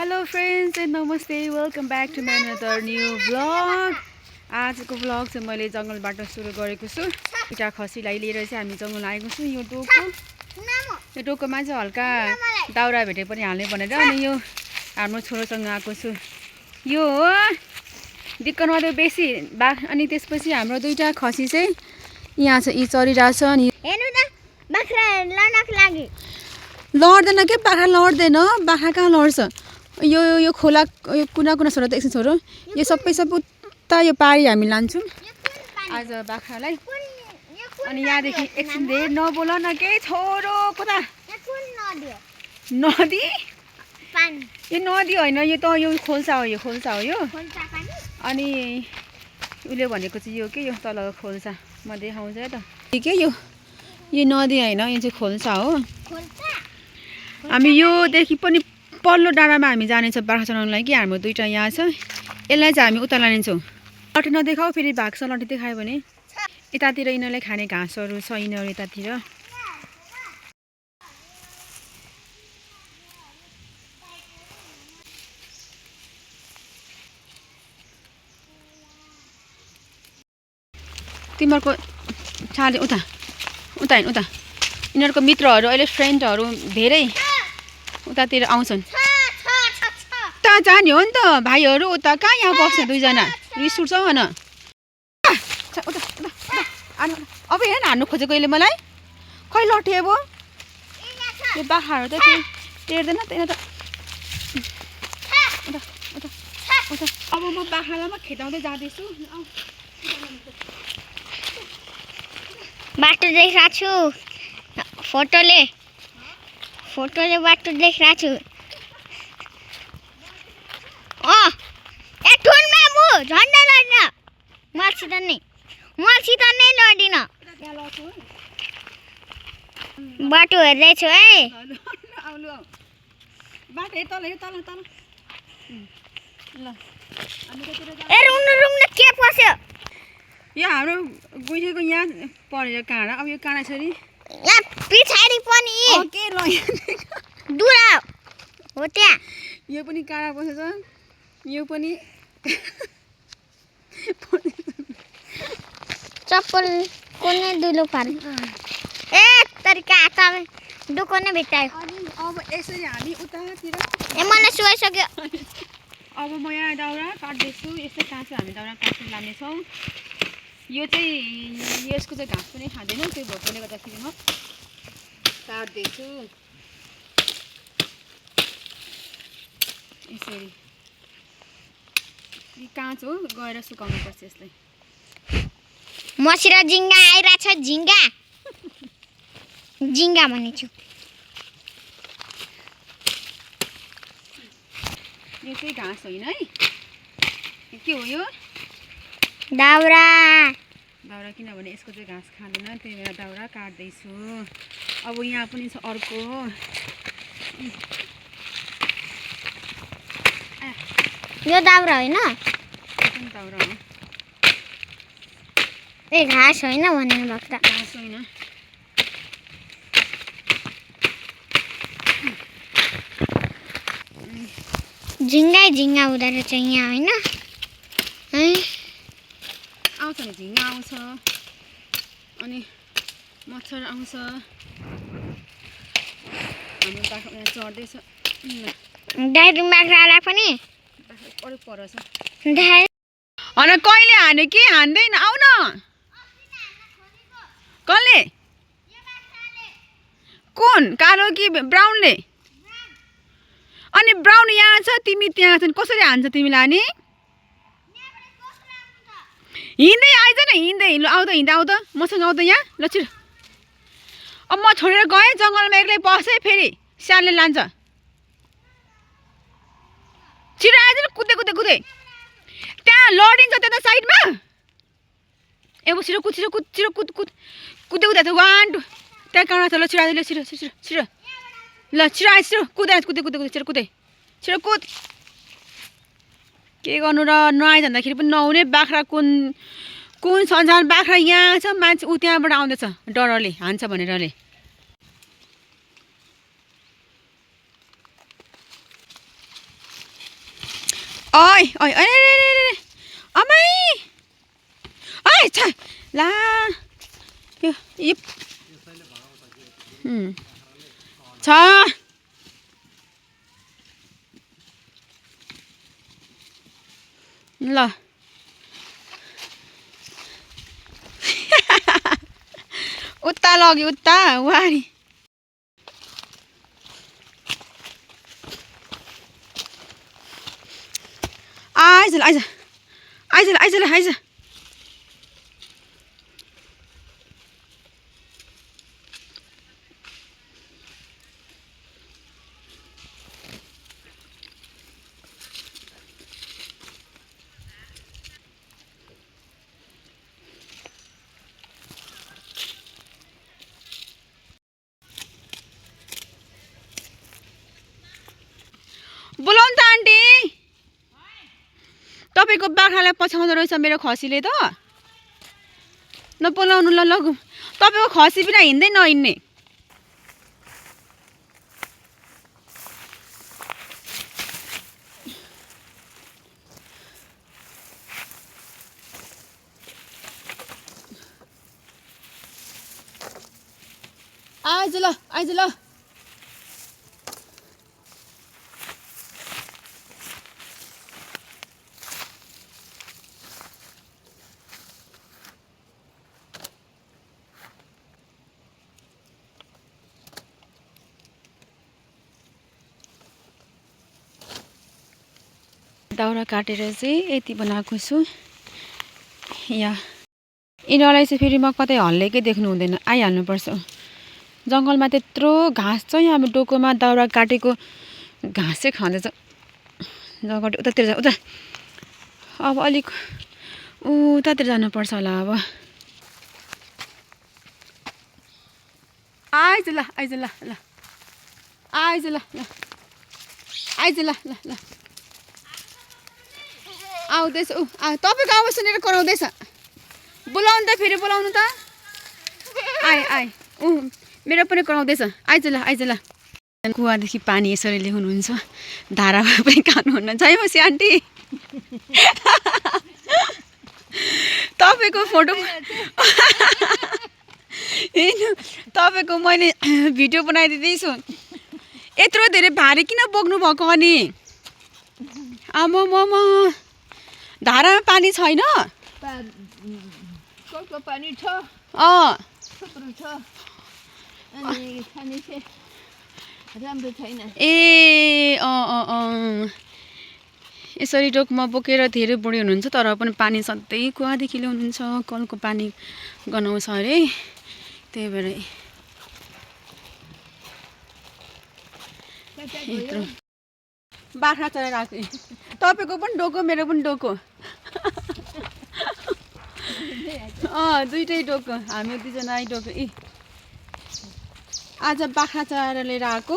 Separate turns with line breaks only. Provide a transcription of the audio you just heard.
Hello friends and namaste, welcome back to my another new vlog. आजको vlog चाहिँ मैले जंगलबाट सुरु गरेको छु। एउटा खसीलाई लिएर चाहिँ हामी जंगल आएको छु। यो टोकोमा चाहिँ हल्का दाउरा भेटे पनि हाल्ने भनेर अनि यो हाम्रो छोरोसँग आएको छु। यो हो दिक्कनमा त बेसी बाघ अनि त्यसपछि हाम्रो दुईटा खसी चाहिँ यहाँ छ यी चरिरहेछ अनि
हेर्नु न बाख्रा लड्नको लागि
लड्दैन के बाख्रा लड्दैन बाख्रा कहाँ लड्छ यो यो खोला यो कुना कुना छोरा त एकछिन छोरो यो सबै उता यो पारी हामी लान्छौँ आज बाख्रालाई अनि यहाँदेखि एकछिन धेरै नबोल न के छोरो कता नदी यो नदी होइन यो त यो खोल्सा हो यो अनि उसले भनेको चाहिँ यो के यो तल खोल्सा म देखाउँछु है त के यो नदी होइन यो चाहिँ खोल्सा हो हामी योदेखि पनि पल्लो डाँडामा हामी जानेछौँ बाख्रा चराउनको लागि हाम्रो दुईटा यहाँ छ यसलाई चाहिँ हामी उता लानेछौँ लट्ठी नदेखाऊ फेरि भाग्छ लट्ठी देखायो भने यतातिर यिनीहरूलाई खाने घाँसहरू छ यिनीहरू यतातिर तिमीहरूको छाडे उता उता हिँड उता यिनीहरूको मित्रहरू अहिले फ्रेन्डहरू धेरै उतातिर आउँछन् उता जाने हो नि त भाइहरू उता कहाँ यहाँ बस्छ दुईजना रिस उठ्छ भन अब हेर हान्नु खोजेको अहिले मलाई खै लट्ठे अब यो बाख्राहरू त टेर्दैन त्यहाँ त अब म बाख्रालाई म खेदाउँदै जाँदैछु
बाटो देखिरहेको छु फोटोले बाटो देखिरहेको छु ठुलमा मु झन्डा लड्न मसित नै लडिन बाटो हेर्दैछु है रुङ्न के पस्यो
यो हाम्रो गुइसेको यहाँ परेर काँडा अब यो काँडा छ नि
यहाँ पछाडि पनि
के ल
दुरा हो त्यहाँ
यो पनि काँडा बसेछ यो पनि
चप्पल कुनै दुलो पार ए तरिका हात दुको नै भेटायो
अब यसरी हामी उतातिर
ए मलाई सुहाइसक्यो
अब म यहाँ दाउरा काट्दैछु यस्तै काँचो हामी दाउरा काट्न लानेछौँ यो चाहिँ यसको चाहिँ घाँस पनि खाँदैन त्यो भएकोले गर्दाखेरि म काट्दैछु यसरी काँचो गएर सुकाउनु पर्छ यसलाई
मसिरा झिङ्गा आइरहेछ झिङ्गा भनेछु
यो चाहिँ घाँस होइन है के हो यो
दाउरा
किनभने यसको चाहिँ घाँस खाँदैन त्यही भएर दाउरा काट्दैछु अब यहाँ पनि छ अर्को
यो दाउरा होइन
दाउरा हो
ए घाँस होइन भन्नु भएको त
घाँस होइन
झिङ्गा हुँदो रहेछ यहाँ होइन
आउँछ नि झिङ्गा आउँछ अनि मच्छर आउँछ हाम्रो बाख्रा यहाँ चढ्दैछ
डाइरी बाख्रालाई पनि
अरू पर छ
डाइरी
कहिले हान्यो कि हान्दैन आउ न कसले कुन कालो कि ब्राउनले अनि ब्राउन यहाँ छ तिमी त्यहाँ छन् कसरी हान्छ तिमीलाई नि हिँड्दै आइज न हिँड्दै आउ त मसँग आउ त यहाँ ल छिर अब म छोडेर गएँ जङ्गलमा एक्लै बसेँ फेरि स्यालले लान्छ छिटो आइज न कुद्दै त्यहाँ लडिन्छ त्यता साइडमा ए छिटो कुद कुद्दै छ 1 2 त्यहाँ काँडा छ ल छिटो आइज छिटो ल छिटो आइज कुदै छिटो कुद के गर्नु र नआइजाँदाखेरि पनि नहुने बाख्रा कुन संसार बाख्रा यहाँ छ मान्छे ऊ त्यहाँबाट आउँदैछ डरले हान्छ भनेरले ओइ ओइ ओइ अमै ओइ छ ला यो छ ल उता लग्यो उता वारी आइज आइज आइज आइज आइज बोलाउनु त आन्टी तपाईँको बाख्रालाई पछाउँदो रहेछ मेरो खसीले त नबोलाउनु ल लगु तपाईँको खसी बिना हिँड्दै नहिँड्ने आइज ल आइज ल दाउरा काटेर चाहिँ यति बनाएको छु यहाँ यिनीहरूलाई चाहिँ फेरि म कतै हल्लेकै देख्नु हुँदैन आइहाल्नुपर्छ जङ्गलमा त्यत्रो घाँस छ यहाँ डोकोमा दाउरा काटेको घाँसै खाँदैछ जङ्गल उतातिर जा उता अब अलिक उतातिर जानुपर्छ होला अब आइज ल आइज ल ल आइज ल ल आइज ल ल ल आउँदैछ तपाईँको आवाज सुनेर कराउँदैछ बोलाउनु त फेरि बोलाउनु त आए आए मेरो पनि कराउँदैछ आइज ल कुवादेखि पानी यसरी ल्याउनुहुन्छ धारामा पनि खानुहुन्न है मसी आन्टी तपाईँको फोटो तपाईँको मैले भिडियो बनाइदिँदैछु यत्रो धेरै भारी किन बोक्नु भएको अनि आमा धारामा पानी छैन
पानी छ राम्रो छैन
ए यसरी डोकमा बोकेर धेरै बुढी हुनुहुन्छ तर पनि पानी सधैँ कुवादेखि ल्याउनुहुन्छ कलको पानी गनाउँछ अरे त्यही भएर यत्रो बाख्रा चराएर आएको तपाईँको पनि डोको मेरो पनि डोको दुइटै डोको हामी दुईजना डोको आज बाख्रा चराएर लिएर आएको